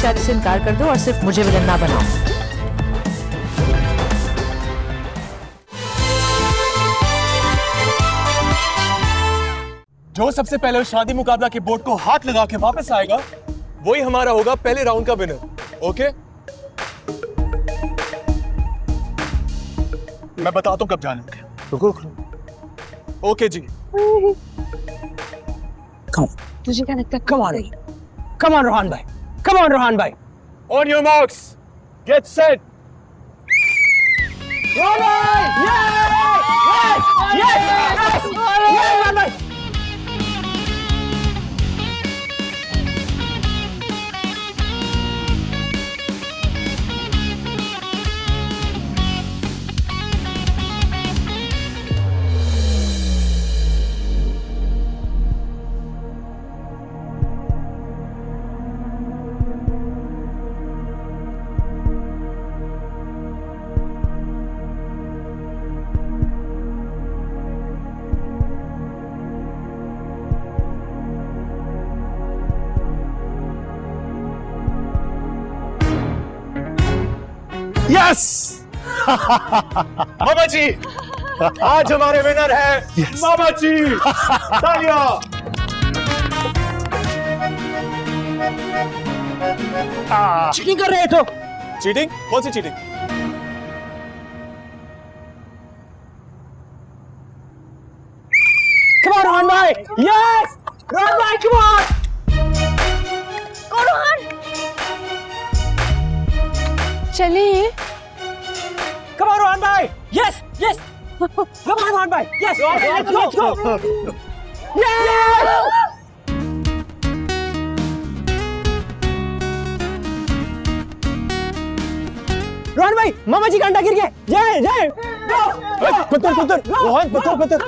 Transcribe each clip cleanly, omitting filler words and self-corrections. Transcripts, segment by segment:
शादी से इनकार कर दो और सिर्फ मुझे विलन ना बनाओ। जो सबसे पहले शादी मुकाबला के बोर्ड को हाथ लगा के वापस आएगा वही हमारा होगा पहले राउंड का विनर। ओके, मैं बताता हूं कब जाने। रुको। ओके जी। तुझे क्या लगता है? कम ऑन रोहन भाई, कम ऑन रोहन भाई। On your marks, get set. Rohan भाई, यस रोहन भाई। यस मामा जी, आज हमारे विनर है मामा जी। तालियां। चीटिंग कर रहे तो। चीटिंग? कौन सी चीटिंग? कम ऑन रोहन भाई, यस रोहन भाई, कम ऑन। चलिए। Come on, Rohan bhai! Yes, yes! Come on, Rohan bhai! Yes! Let's go! Yes! Rohan भाई, मामा जी का अंडा गिर गया। जय जय। पत्थर रोहन, पत्थर।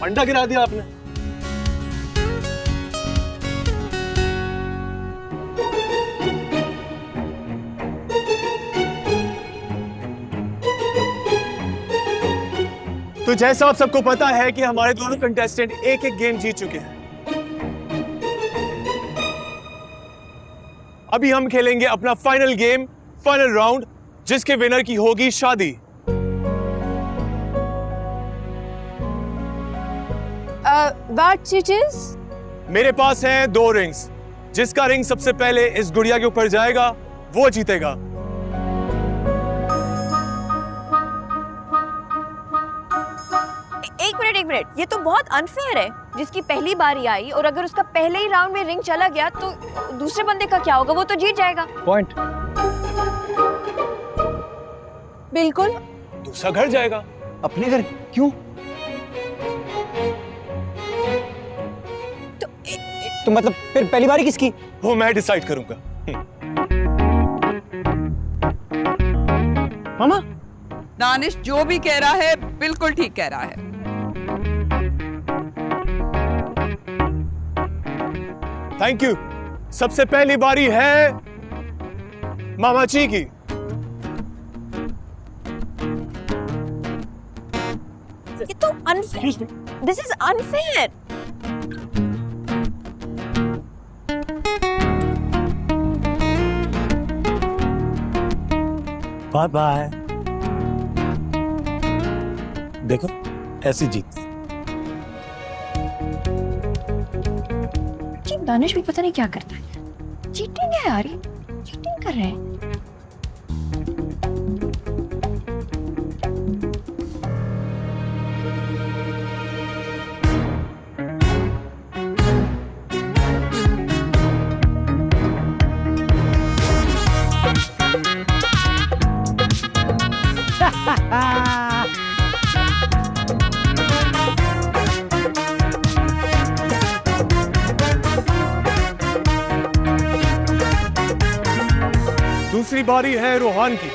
अंडा गिरा दिया आपने। तो जैसा आप सबको पता है कि हमारे दोनों कंटेस्टेंट एक गेम जीत चुके हैं। अभी हम खेलेंगे अपना फाइनल गेम, फाइनल राउंड, जिसके विनर की होगी शादी। What churches? मेरे पास हैं 2 रिंग्स। जिसका रिंग सबसे पहले इस गुड़िया के ऊपर जाएगा वो जीतेगा। एक मिनट, ये तो बहुत अनफेयर है। जिसकी पहली बारी आई और अगर उसका पहले ही राउंड में रिंग चला गया तो दूसरे बंदे का क्या होगा? वो तो जीत जाएगा। पॉइंट। बिल्कुल। दूसरा घर जाएगा। अपने घर क्यों? तो मतलब फिर पहली बारी किसकी? वो मैं डिसाइड करूंगा। मामा? दानिश जो भी कह रहा है बिल्कुल ठीक कह रहा है। Thank you. सबसे पहली बारी है मामा जी की। ये तो unfair. This is unfair. Bye bye. देखो ऐसी जीत। दानिश भी पता नहीं क्या करता है। चीटिंग है यार, ये चीटिंग कर रहे हैं। दूसरी बारी है रोहान की।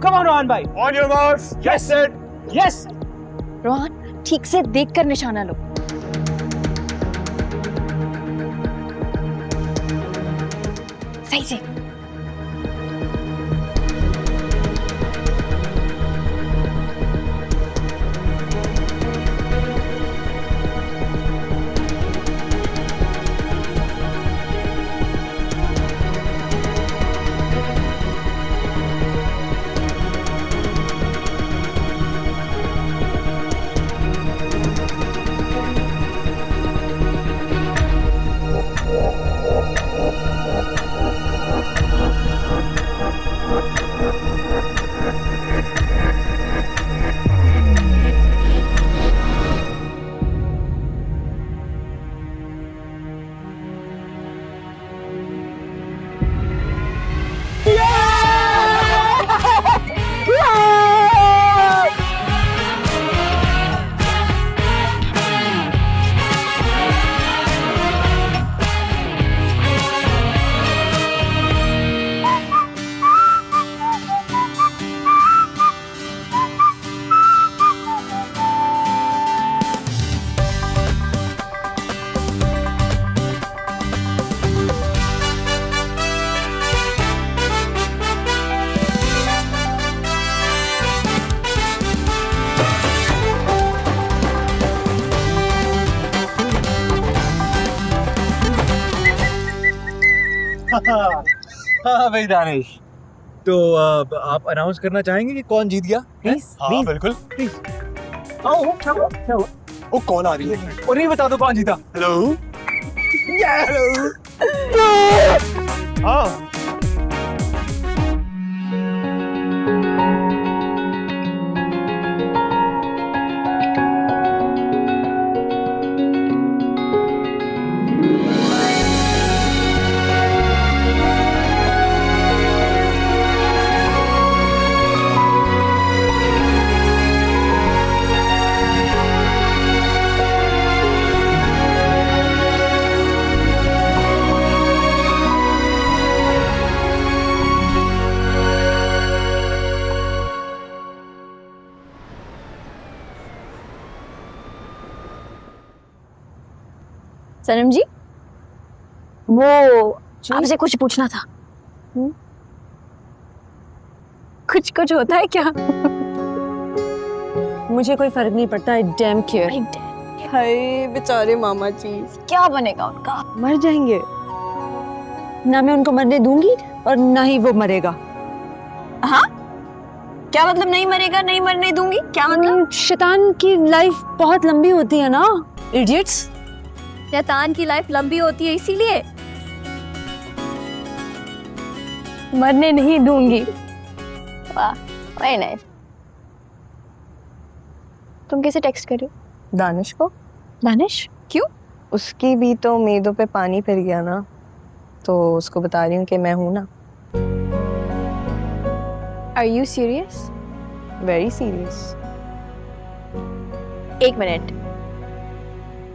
Come on, Rohan bhai. On your marks, get set. Yes. Rohan ठीक से देखकर निशाना लो। सही से। हाँ भाई दानिश, तो आप अनाउंस करना चाहेंगे कि कौन जीत गया? प्लीज हाँ बिल्कुल। वो कौन आ रही है? और नहीं बता दो कौन जीता। हेलो। हाँ सनम जी, वो आपसे कुछ पूछना था। कुछ कुछ होता है क्या? मुझे कोई फर्क नहीं पड़ता। आई डैम केयर। हाय बेचारे मामा जी, क्या बनेगा उनका? मर जाएंगे। ना मैं उनको मरने दूंगी और ना ही वो मरेगा। हाँ, क्या मतलब नहीं मरेगा, नहीं मरने दूंगी? क्या मतलब? शैतान की लाइफ बहुत लंबी होती है ना, इडियट्स। शैतान की लाइफ लंबी होती है इसीलिए मरने नहीं दूंगी। वाह, वेरी नाइस। तुम किसे टेक्स्ट कर रही हो? दानिश को। दानिश, क्यों? उसकी भी तो उम्मीदों पे पानी फिर गया ना, तो उसको बता रही हूँ कि मैं हूँ ना। Are you serious? Very serious. एक मिनट,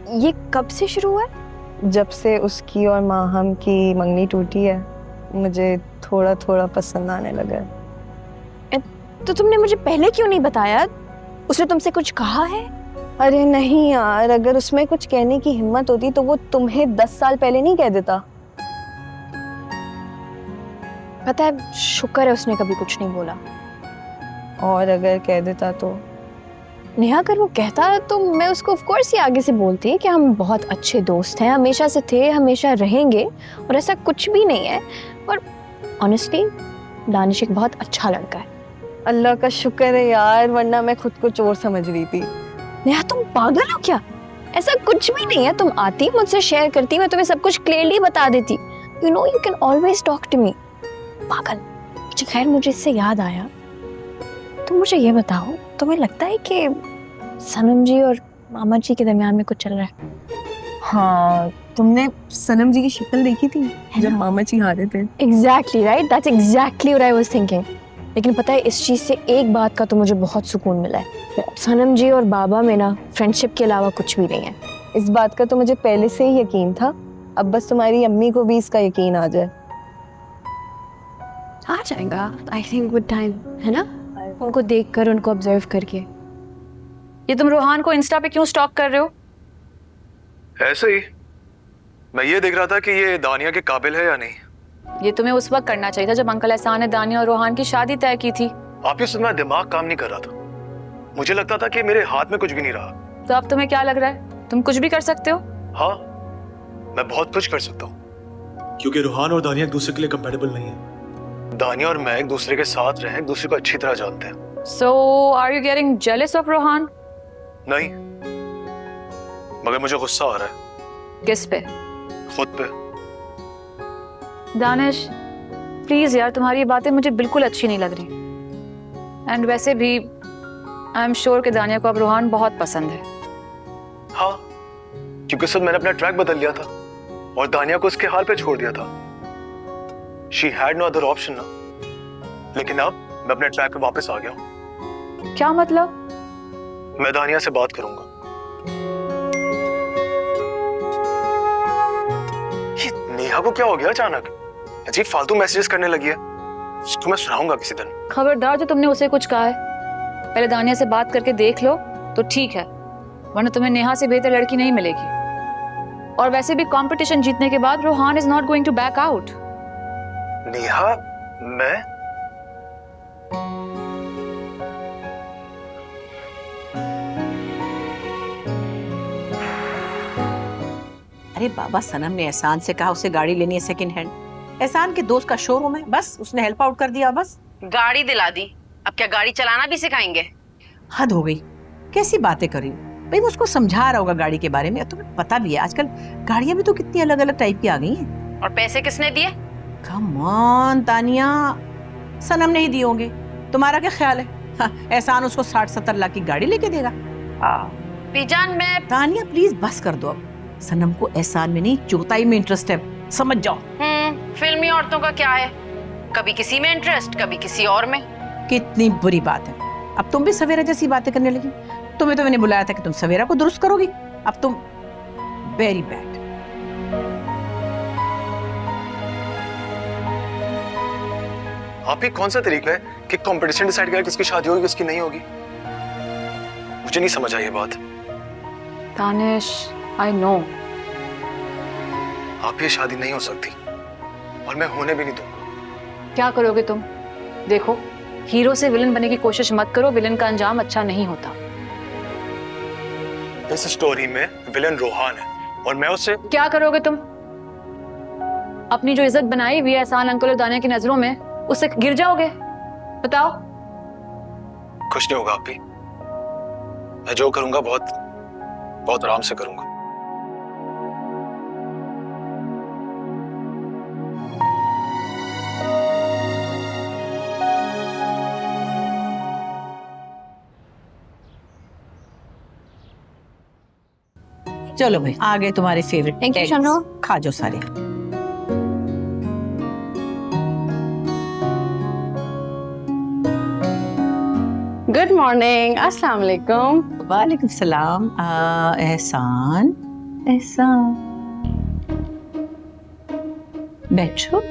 ये कब से शुरू हुआ है? जब से उसकी और माहम की मंगनी टूटी है, मुझे थोड़ा थोड़ा पसंद आने लगा है। तो तुमने मुझे पहले क्यों नहीं बताया? उसने तुमसे कुछ कहा है? अरे नहीं यार, अगर उसमें कुछ कहने की हिम्मत होती तो वो तुम्हें 10 साल पहले नहीं कह देता। पता है, शुक्र है उसने कभी कुछ नहीं बोला। और अगर कह देता तो? नेहा, अगर वो कहता तो मैं उसको ऑफ कोर्स ही आगे से बोलती कि हम बहुत अच्छे दोस्त हैं, हमेशा से थे, हमेशा रहेंगे, और ऐसा कुछ भी नहीं है। और ऑनेस्टली दानिश एक बहुत अच्छा लड़का है। अल्लाह का शुक्र है यार, वरना मैं खुद को चोर समझ रही थी। नेहा, तुम पागल हो क्या? ऐसा कुछ भी नहीं है। तुम आती, मुझसे शेयर करती, मैं तुम्हें सब कुछ क्लियरली बता देती। You know you can always talk to me. पागल। खैर, मुझे इससे याद आया, तुम मुझे ये बताओ, तुम्हें लगता है कि सनम जी और मामा जी के दरमियान में कुछ चल रहा है? हाँ, तुमने सनम जी की शक्ल देखी थी जब मामा जी हारे थे? Exactly right, that's exactly what I was thinking. लेकिन पता है, इस चीज़ से एक बात का तो मुझे बहुत सुकून मिला है, सनम जी और बाबा में ना फ्रेंडशिप के अलावा कुछ भी नहीं है। इस बात का तो मुझे पहले से ही यकीन था, अब बस तुम्हारी अम्मी को भी इसका यकीन आ जाए। आ जाएगा, आई थिंक विद टाइम, है ना? उनको देखकर, उनको ऑब्जर्व करके। ये तुम रोहान को इंस्टा पे क्यों स्टॉक कर रहे हो? ऐसे ही मैं ये देख रहा था कि ये दानिया के काबिल है या नहीं। ये तुम्हें उस वक्त करना चाहिए था जब अंकल एहसान ने दानिया और रोहान की शादी तय की थी। आप ये सुनना, दिमाग काम नहीं कर रहा था। मुझे लगता था कि मेरे हाथ में कुछ भी नहीं रहा। तो अब तुम्हें क्या लग रहा है? तुम कुछ भी कर सकते हो? हाँ, मैं बहुत कुछ कर सकता हूँ, क्योंकि रोहान और दानिया एक दूसरे के लिए कंपैटिबल नहीं है। दानिया और मैं एक दूसरे के साथ रहे, एक दूसरे को अच्छी तरह जानते हैं। So are you getting jealous of Rohan? नहीं, मगर मुझे गुस्सा आ रहा है। किस पे? खुद पे। दानिश, प्लीज यार, तुम्हारी ये बातें मुझे बिल्कुल अच्छी नहीं लग रही। एंड वैसे भी आई एम श्योर कि दानिया को अब रोहान बहुत पसंद है। हाँ, क्योंकि सब मैंने अपना ट्रैक बदल लिया था और दानिया को उसके हाल पे छोड़ दिया था। She had no other option ना। लेकिन अब मैं अपने ट्रैक पे वापस आ गया हूँ। क्या मतलब? मैं दानिया से बात करूंगा। ये नेहा को क्या हो गया अचानक? अजीब फालतू मैसेजेस करने लगी है। इसको मैं सुनाऊंगा किसी दिन। खबरदार जो तुमने उसे कुछ कहा है, पहले दानिया से बात करके देख लो तो ठीक है, वरना तुम्हें नेहा से बेहतर लड़की नहीं मिलेगी। और वैसे भी कंपटीशन जीतने के बाद Rohan is not going to back out. Neha, मैं अरे बाबा, सनम ने एहसान से कहा उसे गाड़ी लेनी है सेकंड हैंड। एहसान के दोस्त का शोरूम है, बस उसने हेल्प आउट कर दिया। बस गाड़ी दिला दी, अब क्या गाड़ी चलाना भी सिखाएंगे? हद हो गई, कैसी बातें कर रही हो भाई। वो उसको समझा रहा होगा गाड़ी के बारे में। तुम्हें पता भी है आजकल गाड़ियां भी तो कितनी अलग अलग टाइप की आ गई हैं। और पैसे किसने दिए? कम ऑन तानिया, सनम ने ही दिए होंगे। तुम्हारा क्या ख्याल है? हाँ, एहसान उसको 60-70 लाख की गाड़ी लेके देगा? बीजान, मैं तानिया प्लीज बस कर दो अब। सनम को एहसान में नहीं, चौथाई में इंटरेस्ट है, समझ जाओ। फिल्मी औरतों का क्या है, कभी किसी में इंटरेस्ट, कभी किसी और में। कितनी बुरी बात है, अब तुम भी सवेरा जैसी बातें करने लगी। तुम्हें तो मैंने बुलाया था कि तुम सवेरा को दुरुस्त करोगी, अब तुम वेरी बैड। आप ही कौन सा तरीका है कि कंपटीशन डिसाइड करे किसकी शादी होगी किसकी नहीं होगी? मुझे नहीं समझ आई ये बात। दानिश, आई नो आप ये शादी नहीं हो सकती और मैं होने भी नहीं दूंगा। क्या करोगे तुम? देखो, हीरो से विलन बनने की कोशिश मत करो, विलन का अंजाम अच्छा नहीं होता। इस स्टोरी में विलन रोहान है और मैं उससे क्या करोगे तुम? अपनी जो इज्जत बनाई हुई है एहसान अंकल और दानिया की नजरों में, उससे गिर जाओगे? बताओ। कुछ नहीं होगा आप भी। मैं जो करूंगा बहुत बहुत आराम से करूंगा। चलो भाई, आ गए तुम्हारे फेवरेट। Thank you, Shanno. खा जाओ सारे। गुड मॉर्निंग, अस्सलाम वालेकुम। वालेकुम सलाम। एहसान, एहसान, बैठो।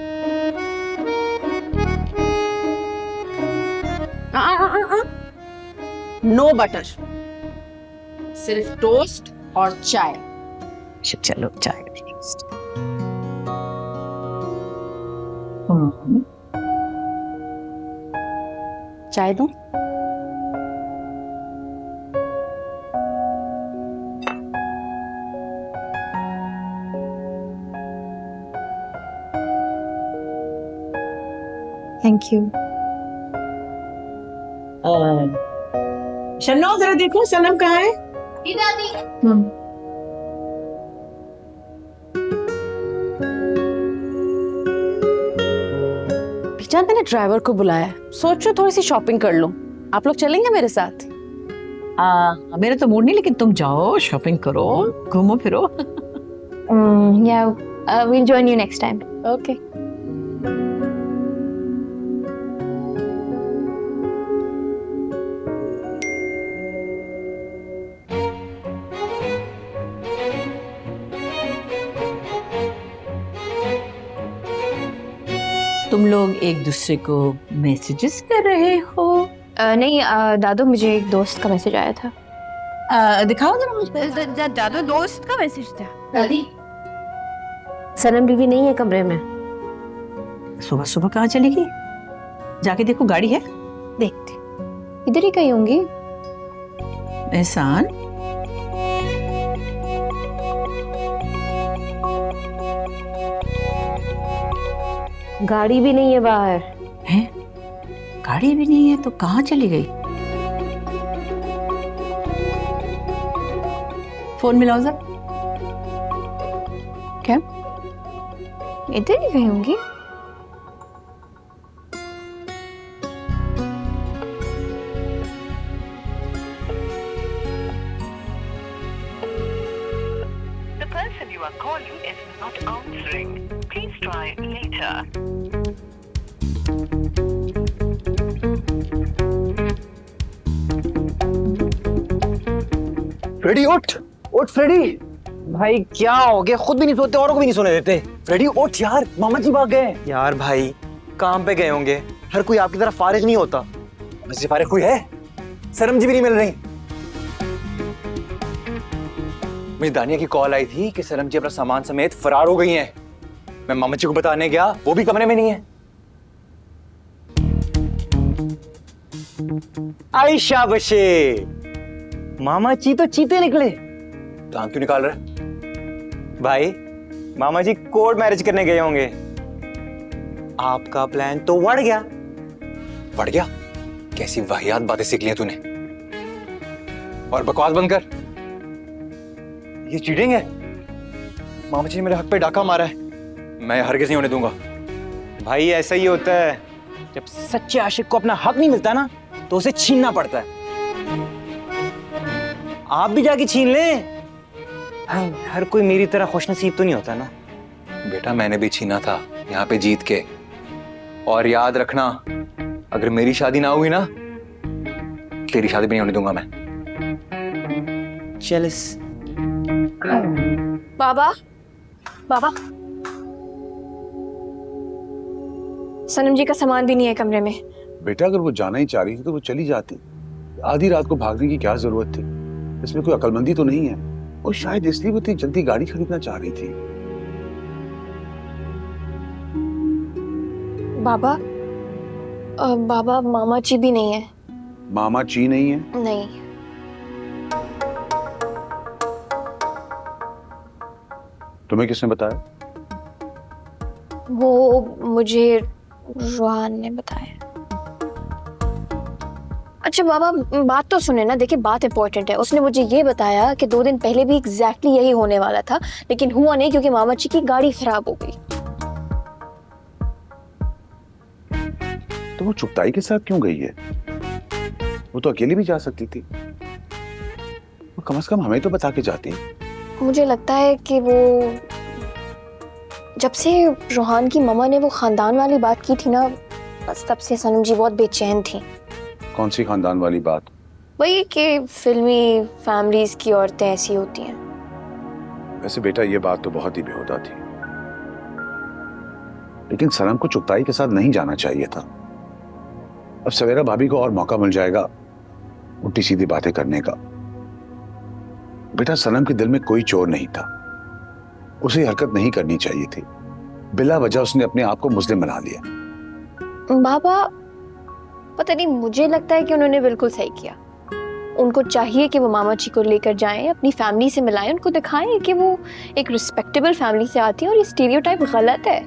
नो बटर, सिर्फ टोस्ट और चाय। चलो चाय। चाय दूं? Thank you. शन्नो जरा देखो सनम कहाँ है? बीजान, मैंने ड्राइवर को बुलाया, सोच रही हूँ थोड़ी सी शॉपिंग कर लूं। आप लोग चलेंगे मेरे साथ? मेरा तो मूड नहीं, लेकिन तुम जाओ शॉपिंग करो, घूमो फिरो। Yeah, we'll join you next time. Okay. तुम लोग एक दूसरे को मैसेजेस कर रहे हो? नहीं, दादू, मुझे एक दोस्त का मैसेज आया था। दिखाओ जरा मुझे। दादू दोस्त का मैसेज था। दादी, सनम बीबी नहीं है कमरे में। सुबह सुबह कहाँ चली गई? जाके देखो, गाड़ी है। देखते इधर ही कहीं होंगी। एहसान, गाड़ी भी नहीं है बाहर। है? गाड़ी भी नहीं है तो कहाँ चली गई? फोन मिलाओ जरा। क्या इधर ही कहीं होंगी? The person you are calling is not answering. Please try later. Freddy उठ उठ फ्रेडी। भाई क्या हो गया? खुद भी नहीं सोते, औरों को भी नहीं सोने देते। फ्रेडी उठ यार, मामा जी भाग गए। यार भाई काम पे गए होंगे, हर कोई आपकी तरह फारिग नहीं होता। वैसे फारिग कोई है? सरम जी भी नहीं मिल रही। मुझे दानिया की कॉल आई थी कि सरम जी अपना सामान समेत फरार हो गई हैं। मैं मामा जी को बताने गया, वो भी कमरे में नहीं है। आयशा बशे, मामा जी तो चीते निकले। तो हम क्यों निकाल रहे? भाई मामा जी कोर्ट मैरिज करने गए होंगे। आपका प्लान तो बढ़ गया। बढ़ गया? कैसी वाहियात बातें सीख ली तूने। और बकवास बंद कर। ये चीटिंग है। मामा जी ने मेरे हक पे डाका मारा है, मैं हरगिज़ नहीं होने दूंगा। भाई ऐसा ही होता है, जब सच्चे आशिक को अपना हक नहीं मिलता ना तो उसे छीनना पड़ता है। आप भी जाके छीन लें। हर कोई मेरी तरह खुशनसीब तो नहीं होता ना। बेटा मैंने भी छीना था यहाँ पे जीत के। और याद रखना, अगर मेरी शादी ना हुई ना, तेरी शादी भी नहीं होने दूंगा मैं। चलिस। बाबा, बाबा, सनम जी का सामान भी नहीं है कमरे में। बेटा अगर वो जाना ही चाह रही थी तो वो चली जाती। आधी रात को भागने की क्या जरूरत थी? इसमें कोई अक्लमंदी तो नहीं है। और शायद इसलिए वो इतनी जल्दी गाड़ी खरीदना चाह रही थी। बाबा, बाबा मामा जी भी नहीं है। मामा ची नहीं है? नहीं। तुम्हें किसने बताया? वो मुझे रोहान ने बताया। अच्छा बाबा, बात तो सुने ना। देखिए बात इंपॉर्टेंट है। उसने मुझे ये बताया कि 2 दिन पहले भी एग्जैक्टली यही होने वाला था, लेकिन हुआ नहीं क्योंकि मामा जी की गाड़ी खराब हो गई। तो वो चुगताई के साथ क्यों गई है? वो तो अकेली भी जा सकती थी। वो कम से कम हमें तो बता के जाती। मुझे लगता है कि वो जब से रोहान की मम्मा ने वो खानदान वाली बात की थी ना, बस तब से सनम जी बहुत बेचैन थी। कौन सी खानदान वाली बात? वही कि फिल्मी फैमिलीज की औरतें ऐसी होती हैं। वैसे बेटा ये बात तो बहुत ही बेहुदा थी, लेकिन सनम को चुगताई के साथ नहीं जाना चाहिए था। अब सवेरा भाभी को और मौका मिल जाएगा उल्टी सीधी बातें करने का। बेटा सनम के दिल में कोई चोर नहीं था, उसे हरकत नहीं करनी चाहिए थी। बिला वजह उसने अपने आप को मुस्लिम बना लिया। बाबा पता नहीं, मुझे लगता है कि उन्होंने बिल्कुल सही किया। उनको चाहिए कि वो मामा जी को लेकर जाएं, अपनी फैमिली से मिलाएं, उनको दिखाएं कि वो एक रिस्पेक्टेबल फैमिली से आती है और ये स्टीरियोटाइप गलत है।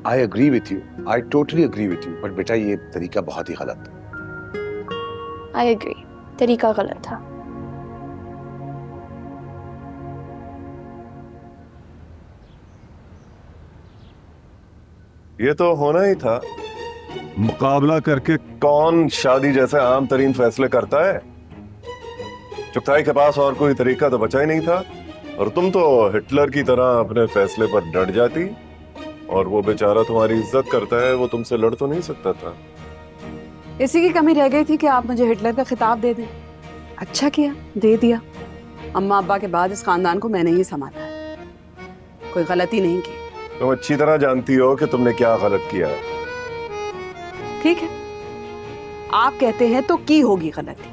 I agree with you, I totally agree with you, but बेटा ये तरीका बहुत ही गलत। आई एग्री, तरीका गलत था। ये तो होना ही था। मुकाबला करके कौन शादी जैसे आम तरीन फैसले करता है? चुगताई के पास और कोई तरीका तो बचा ही नहीं था, और तुम तो हिटलर की तरह अपने फैसले पर डट जाती। और वो बेचारा तुम्हारी इज्जत करता है, वो तुमसे लड़ तो नहीं सकता था। इसी की कमी रह गई थी कि आप मुझे हिटलर का खिताब दे दें। अच्छा किया, दे दिया। अम्मा अब्बा के बाद इस खानदान को मैंने ही संभाला है, कोई गलती नहीं की। तुम अच्छी तरह जानती हो कि तुमने क्या गलत किया है। ठीक है, आप कहते हैं तो की होगी गलती,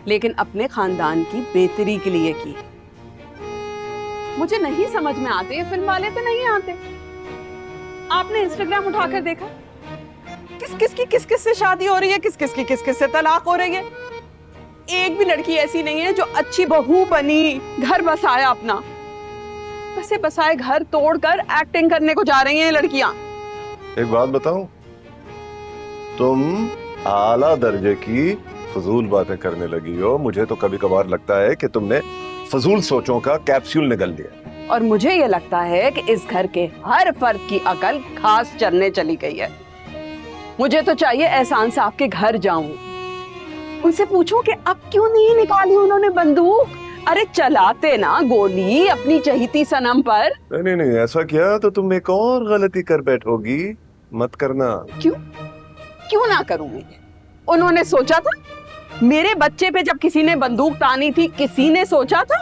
लेकिन अपने खानदान की बेहतरी के लिए की। मुझे नहीं समझ में आते, ये फिल्म वाले तो नहीं आते। आपने इंस्टाग्राम उठाकर देखा, किस किस से शादी हो रही है, किस किस से तलाक हो रही है। एक भी लड़की ऐसी नहीं है जो अच्छी बहू बनी, घर बसाया अपना। बसे बसाए घर तोड़कर एक्टिंग करने को जा रही हैं लड़कियां। एक बात बताऊं, तुम आला दर्जे की फजूल बातें करने लगी हो। मुझे तो कभी कभार लगता है कि तुमने फजूल सोचों का कैप्सूल निगल लिया। और मुझे ये लगता है कि इस घर के हर फर्द की अकल घास चरने चली गई है। मुझे तो चाहिए एहसान साहब के घर जाऊं, उनसे पूछूं कि अब क्यों नहीं निकाली उन्होंने बंदूक। अरे चलाते ना गोली अपनी चहीती सनम पर। नहीं, ऐसा किया तो तुम एक और गलती कर बैठोगी। मत करना। क्यों ना करूंगी? उन्होंने सोचा था मेरे बच्चे पे जब किसी ने बंदूक तानी थी, किसी ने सोचा था?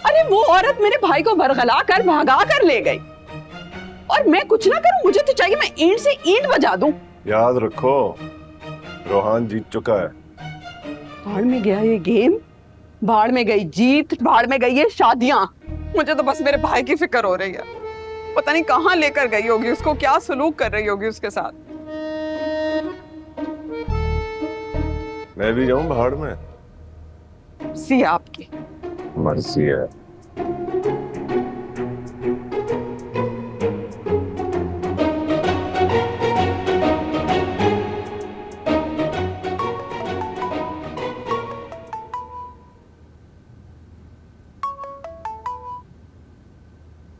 अरे वो औरत मेरे भाई को बरगला कर भगा कर ले गई, और मैं कुछ ना करूं? मुझे तो चाहिए मैं ईंट से ईंट बजा दूं। याद रखो, रोहान जीत चुका है। भाड़ में गया ये गेम, भाड़ में गई जीत, भाड़ में गई ये शादियां। मुझे तो बस मेरे भाई की फिक्र हो रही है। पता नहीं कहां लेकर गई होगी उसको, क्या सलूक कर रही होगी उसके साथ। मैं भी जाऊं भाड़ में? सी आपकी मर्जी है।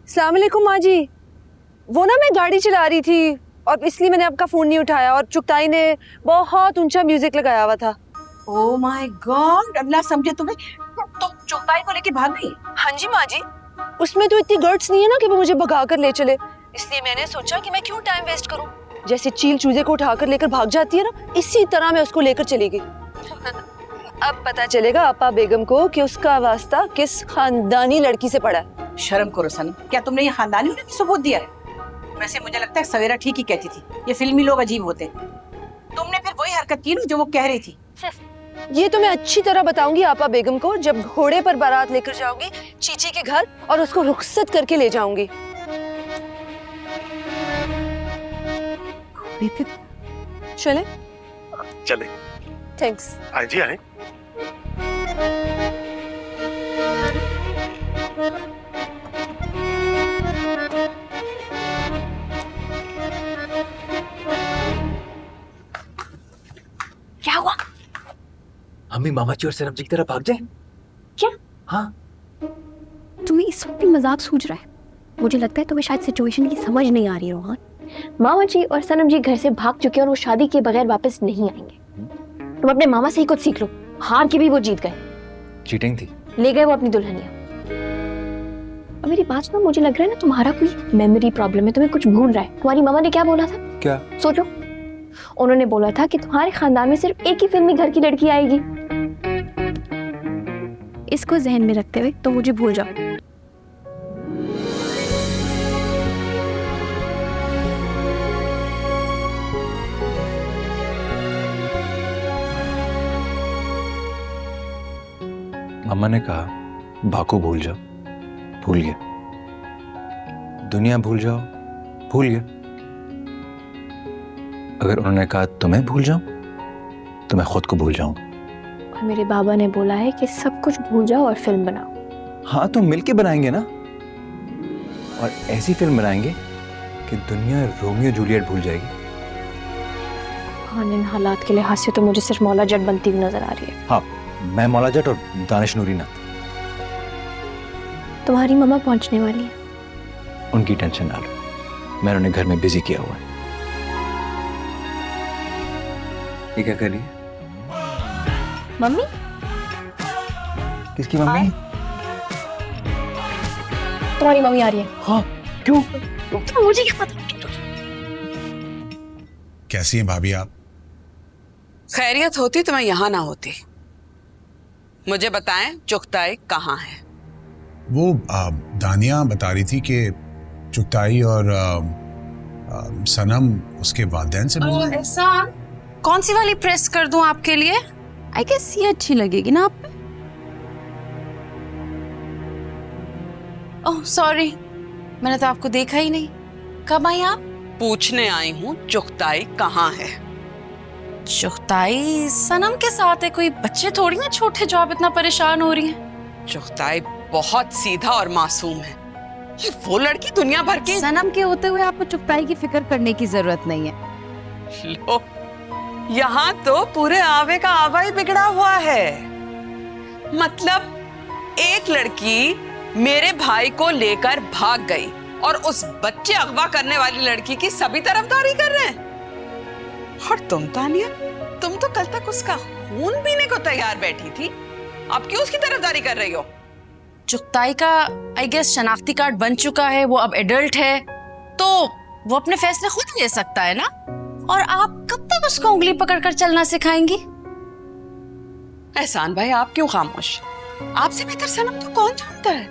अस्सलाम वालेकुम माँ जी। वो ना मैं गाड़ी चला रही थी और इसलिए मैंने आपका फोन नहीं उठाया, और चुगताई ने बहुत ऊंचा म्यूजिक लगाया हुआ था। ओह माय गॉड, अल्लाह समझे तुम्हें, तुम चुगताई को लेके भाग गई? हाँ जी माँ जी, उसमें तो इतनी गट्स नहीं है ना कि वो मुझे भगा कर ले चले, इसलिए मैंने सोचा कि मैं क्यों टाइम वेस्ट करूं। जैसे चील चूजे को उठाकर लेकर भाग जाती है ना, इसी तरह मैं उसको लेकर चली गई। अब पता चलेगा आपा बेगम को कि उसका वास्ता किस खानदानी लड़की से पड़ा है। शर्म करो सनम, क्या तुमने ये खानदानी होने की सबूत दिया है? वैसे मुझे लगता है सवेरा ठीक ही कहती थी, ये फिल्मी लोग अजीब होते। तुमने फिर वही हरकत की ना जो वो कह रही थी। ये तो मैं अच्छी तरह बताऊंगी आपा बेगम को जब घोड़े पर बारात लेकर जाऊंगी चीची के घर और उसको रुखसत करके ले जाऊंगी। चले चले। थैंक्स। हाँ जी आए। क्या हुआ? हम भी मामा जी और सनम जी की तरफ भाग जाए? क्या? हाँ। तुम्हें इस वक्त भी मजाक सूझ रहा है? मुझे लगता है तुम्हें शायद सिचुएशन की समझ नहीं आ रही है रोहन। मामा जी और सनम जी घर से भाग चुके हैं और वो शादी के बगैर वापस नहीं आएंगे। तुम अपने मामा से ही कुछ सीख लो, हार के भी वो जीत गए। चीटिंग थी, ले गए वो अपनी दुल्हनिया। और मेरी बात सुनो, मुझे लग रहा है ना तुम्हारा कोई मेमोरी प्रॉब्लम है, तुम्हें कुछ भूल रहा है। तुम्हारी मामा ने क्या बोला था? क्या? सोचो, उन्होंने बोला था कि तुम्हारे खानदान में सिर्फ एक ही फिल्मी घर की लड़की आएगी। इसको जहन में रखते हुए तो मुझे भूल जाओ। मामा ने कहा बाको भूल जाओ, भूल गया। दुनिया भूल जाओ, भूल गया। अगर उन्होंने कहा तुम्हें भूल जाऊं तो मैं खुद को भूल जाऊं। और मेरे बाबा ने बोला है कि सब कुछ भूल जाओ और फिल्म बनाओ। हाँ तो मिलके बनाएंगे ना, और ऐसी फिल्म बनाएंगे कि दुनिया रोमियो जूलियट भूल जाएगी। हाँ, इन हालात के लिहाज से तो मुझे सिर्फ मौला जट बनती हुई नजर आ रही है। हाँ, मैं मौला जट और दानिश नूरी नाथ। तुम्हारी मम्मा पहुंचने वाली है। उनकी टेंशन ना लो, मैंने उन्हें घर में बिजी किया हुआ है। ये क्या कर रही है? मम्मी? किसकी मम्मी? तुम्हारी मम्मी आ रही है। हाँ, क्यों? तो मुझे क्या पता? कैसी हैं भाभी आप? खैरियत होती तो मैं यहाँ ना होती। मुझे बताएं चुगताई कहाँ है? वो दानिया बता रही थी कि चुगताई और सनम उसके वालिदैन से मिली। एहसान, कौन सी वाली प्रेस कर दूं आपके लिए? आई गेस ये अच्छी लगेगी ना आप पे। ओह सॉरी, मैंने तो आपको देखा ही नहीं। कब आई आप? पूछने आई हूँ चुगताई कहाँ है। चुगताई सनम के साथ है, कोई बच्चे थोड़ी ना छोटे जो आप इतना परेशान हो रही हैं। चुगताई बहुत सीधा और मासूम है। ये वो लड़की दुनिया भर की। सनम के होते हुए आपको चुगताई की फिक्र करने की जरूरत नहीं है। लो, यहाँ तो पूरे आवे का आवा ही बिगड़ा हुआ है। मतलब एक लड़की मेरे भाई को लेकर भाग गई और उस बच्चे अगवा करने वाली लड़की की सभी तरफदारी कर रहे हैं। और तुम तानिया, तुम तो कल तक उसका खून पीने को तैयार बैठी थी, अब क्यों उसकी तरफदारी कर रही हो? चुगताई का आई गेस शनाख्ती कार्ड बन चुका है, वो अब एडल्ट है तो वो अपने फैसले खुद ले सकता है ना। और आप कब तक उसको उंगली पकड़कर चलना सिखाएंगी? एहसान भाई, आप क्यों खामोश? आपसे बेहतर सनम तो कौन जानता है?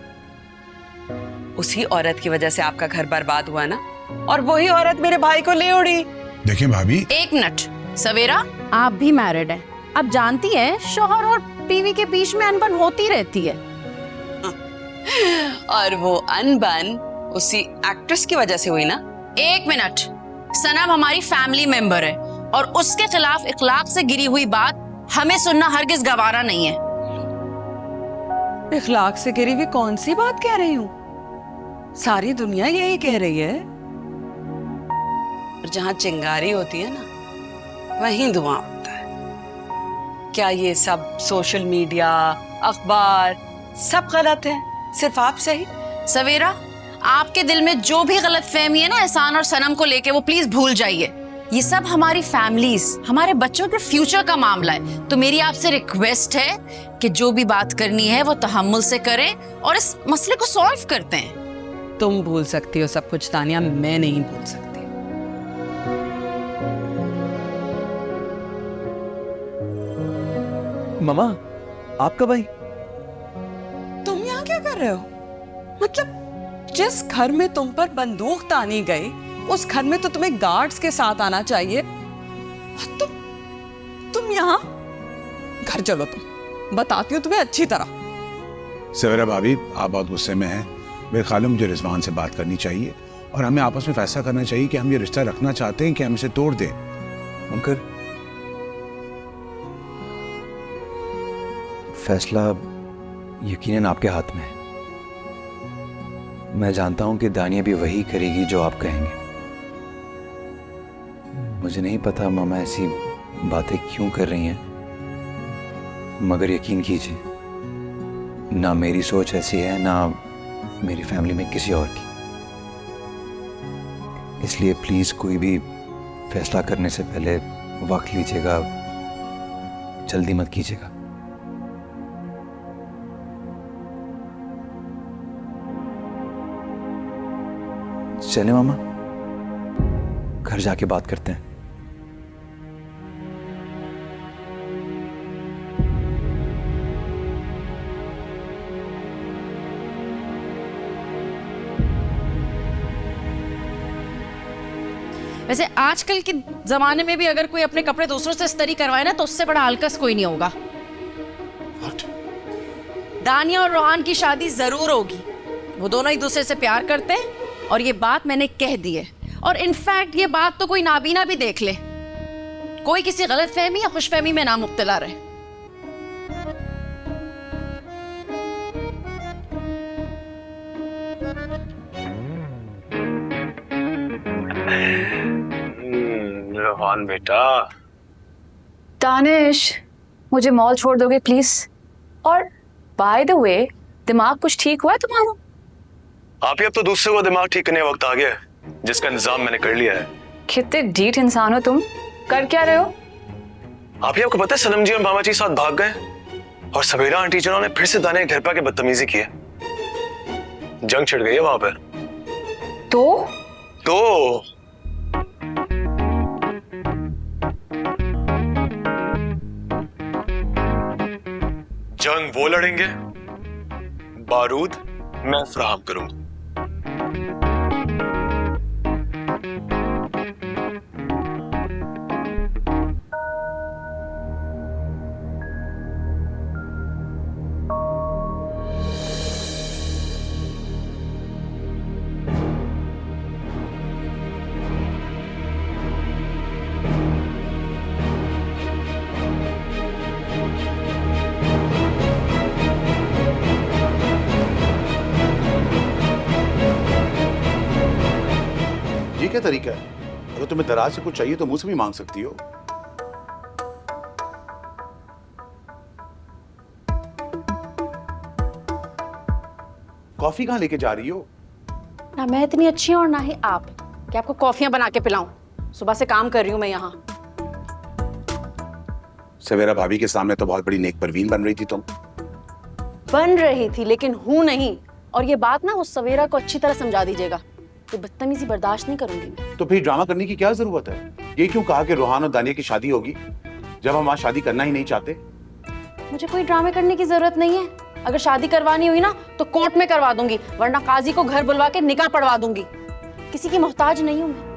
उसी औरत की वजह से आपका घर बर्बाद हुआ ना, और वही औरत मेरे भाई को ले उड़ी। देखिए भाभी, एक मिनट सवेरा, आप भी मैरिड हैं, अब जानती हैं शौहर और बीवी के बीच में अनबन होती रहती है। और वो अनबन उसी एक्ट्रेस की वजह से हुई ना। एक मिनट, सनम हमारी फैमिली मेंबर है और उसके खिलाफ इखलाक से गिरी हुई बात हमें सुनना हरगिज गवारा नहीं है। इखलाक से गिरी हुई कौन सी बात कह रही हूँ? सारी दुनिया यही कह रही है। और जहाँ चिंगारी होती है ना, वहीं धुआं होता है। क्या ये सब सोशल मीडिया, अखबार सब गलत है? सिर्फ आप सही? सवेरा, आपके दिल में जो भी गलत फहमी है ना एहसान और सनम को लेके, वो प्लीज भूल जाइए। ये सब हमारी फैमिलीज, हमारे बच्चों के फ्यूचर का मामला है। तो मेरी आपसे रिक्वेस्ट है कि जो भी बात करनी है वो तहम्मुल से करें और इस मसले को सॉल्व करते हैं। तुम भूल सकती हो सब कुछ तानिया, मैं नहीं भूल सकती। मामा, आप कब आई? तुम यहाँ क्या कर रहे हो? मतलब जिस घर में तुम पर बंदूक तानी गई, उस घर में तो तुम्हें गार्ड्स के साथ आना चाहिए। और तुम यहाँ? घर चलो, तुम बताती हूँ तुम्हें अच्छी तरह। सवेरा भाभी, आप बहुत गुस्से में हैं। मेरे ख्याल में मुझे रिजवान से बात करनी चाहिए और हमें आपस में फैसला करना चाहिए कि हम ये रिश्ता रखना चाहते हैं कि हम इसे तोड़ दें। अंकल, फैसला यकीनन आपके हाथ में है। मैं जानता हूं कि दानिया भी वही करेगी जो आप कहेंगे। मुझे नहीं पता मामा ऐसी बातें क्यों कर रही हैं, मगर यकीन कीजिए, ना मेरी सोच ऐसी है, ना मेरी फैमिली में किसी और की। इसलिए प्लीज कोई भी फैसला करने से पहले वक्त लीजिएगा, जल्दी मत कीजिएगा। चले मामा, घर जाके बात करते हैं। वैसे आजकल के जमाने में भी अगर कोई अपने कपड़े दूसरों से इस्त्री करवाए ना, तो उससे बड़ा हलकस कोई नहीं होगा। दानिया और रोहान की शादी जरूर होगी। वो दोनों एक दूसरे से प्यार करते हैं और ये बात मैंने कह दी है। और इनफैक्ट ये बात तो कोई नाबीना भी देख ले, कोई किसी गलतफहमी या खुशफहमी में ना मुब्तला रहे। रोहान बेटा, दानिश, मुझे मॉल छोड़ दोगे प्लीज? और बाय द वे, दिमाग कुछ ठीक हुआ है तुम्हारा? आप ही अब तो दूसरे को दिमाग ठीक करने का वक्त आ गया है, जिसका इंतजाम मैंने कर लिया है। कितने ढीठ इंसान हो तुम, कर क्या रहे हो? आप ही, आपको पता है सनम जी और मामा जी साथ भाग गए और सवेरा आंटी जी ने फिर से दानिया के घर पे आके बदतमीजी की है। जंग छिड़ गई है वहां पर। तो जंग वो लड़ेंगे, बारूद मैं फराहम करूंगा। क्या तरीका है? अगर तुम्हें दराज से कुछ चाहिए तो मुंह से भी मांग सकती हो। कॉफी कहाँ लेके जा रही हो? ना मैं इतनी अच्छी हूं और ना ही आप कि आपको कॉफियां बना के पिलाऊं। सुबह से काम कर रही हूं मैं यहाँ। सवेरा भाभी के सामने तो बहुत बड़ी नेक परवीन बन रही थी तुम। बन रही थी लेकिन हूं नहीं। और ये बात ना उस सवेरा को अच्छी तरह समझा दीजिएगा। ये बदतमीजी बर्दाश्त नहीं करूंगी मैं। तो फिर ड्रामा करने की क्या जरूरत है? ये क्यों कहा कि रोहान और दानिया की शादी होगी जब हम वहां शादी करना ही नहीं चाहते? मुझे कोई ड्रामे करने की जरूरत नहीं है। अगर शादी करवानी हुई ना तो कोर्ट में करवा दूंगी, वरना काजी को घर बुलवा के निकाह पढ़वा दूंगी। किसी की मोहताज नहीं हूं मैं।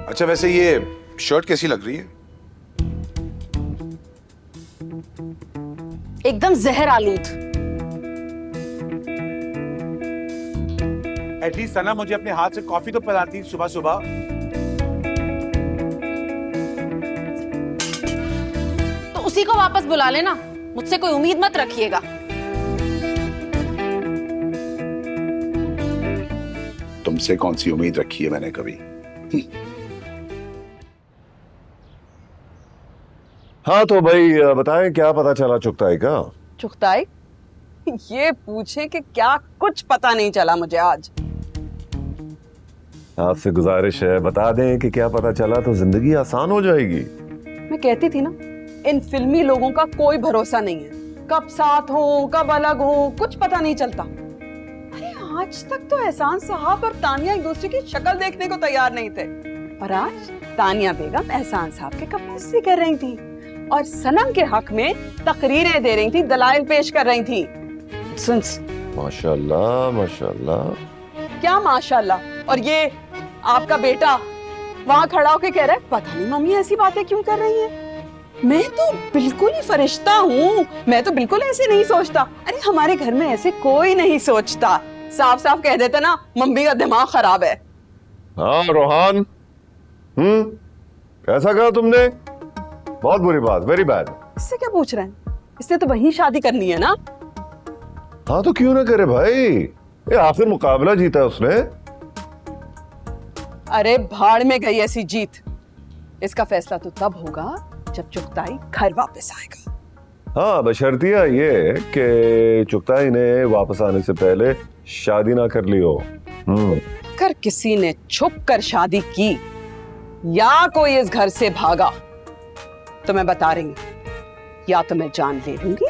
अच्छा वैसे ये शर्ट कैसी लग रही है? एकदम जहर आलूद। एटलीस्ट सना मुझे अपने हाथ से कॉफी तो पिलाती सुबह सुबह। तो उसी को वापस बुला लेना, मुझसे कोई उम्मीद मत रखिएगा। तुमसे कौन सी उम्मीद रखी है मैंने कभी? हाँ तो भाई बताएं क्या पता चला चुगताई का? चुगताई? ये पूछे कि क्या कुछ पता नहीं चला मुझे आज। आपसे गुजारिश है बता दें कि क्या पता चला तो जिंदगी आसान हो जाएगी। मैं कहती थी ना, इन फिल्मी लोगों का कोई भरोसा नहीं है। कब साथ हो कब अलग हो कुछ पता नहीं चलता। अरे आज तक तो एहसान साहब और तानिया एक दूसरे की शक्ल देखने को तैयार नहीं थे, और आज तानिया बेगम एहसान साहब के कपड़े कर रही थी और सनम के हक में तकरीरें दे रही थी, दलाइल पेश कर रही थी। सुन, माशाल्लाह माशाल्लाह। क्या माशाल्लाह? और ये आपका बेटा वहां खड़ा होके कह रहा है पता नहीं मम्मी ऐसी बातें क्यों कर रही हैं। मैं तो बिल्कुल ही फरिश्ता हूँ, मैं तो बिल्कुल ऐसे नहीं सोचता। अरे हमारे घर में ऐसे कोई नहीं सोचता। साफ साफ कह देते ना मम्मी का दिमाग खराब है। हाँ रोहान, कैसा कहा तुमने? बहुत बुरी बात, वेरी बैड। इससे क्या पूछ रहे हैं? इसने तो वहीं शादी करनी है ना। हाँ तो क्यों ना करे भाई, ये आखिर मुकाबला जीता उसने। अरे भाड़ में गई ऐसी जीत। इसका फैसला तो तब होगा जब चुगताई घर वापस आएगा। हाँ बशर्तिया ये कि चुगताई ने वापस आने से पहले शादी ना कर ली हो। अगर किसी ने छुप कर शादी की या कोई इस घर से भागा तो मैं बता रही हूं, या तो मैं जान ले लूंगी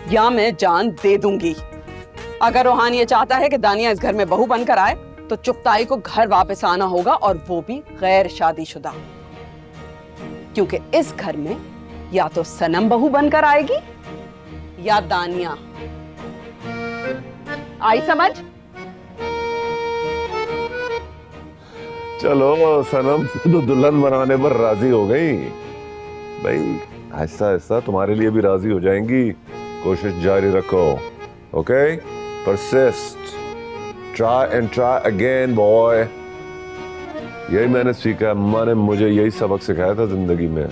या मैं जान दे दूंगी। अगर रोहान ये चाहता है कि दानिया इस घर में बहू बनकर आए तो चुगताई को घर वापस आना होगा, और वो भी गैर शादीशुदा। क्योंकि इस घर में या तो सनम बहू बनकर आएगी या दानिया। आई समझ? चलो सनम तो दुल्हन बनाने पर राजी हो गई भाई, आहिस्ता आहिस्ता तुम्हारे लिए भी राजी हो जाएंगी। कोशिश जारी रखो, okay? Persist, try and try again boy. यही मैंने सीखा, अम्मा ने मुझे यही सबक सिखाया था जिंदगी में।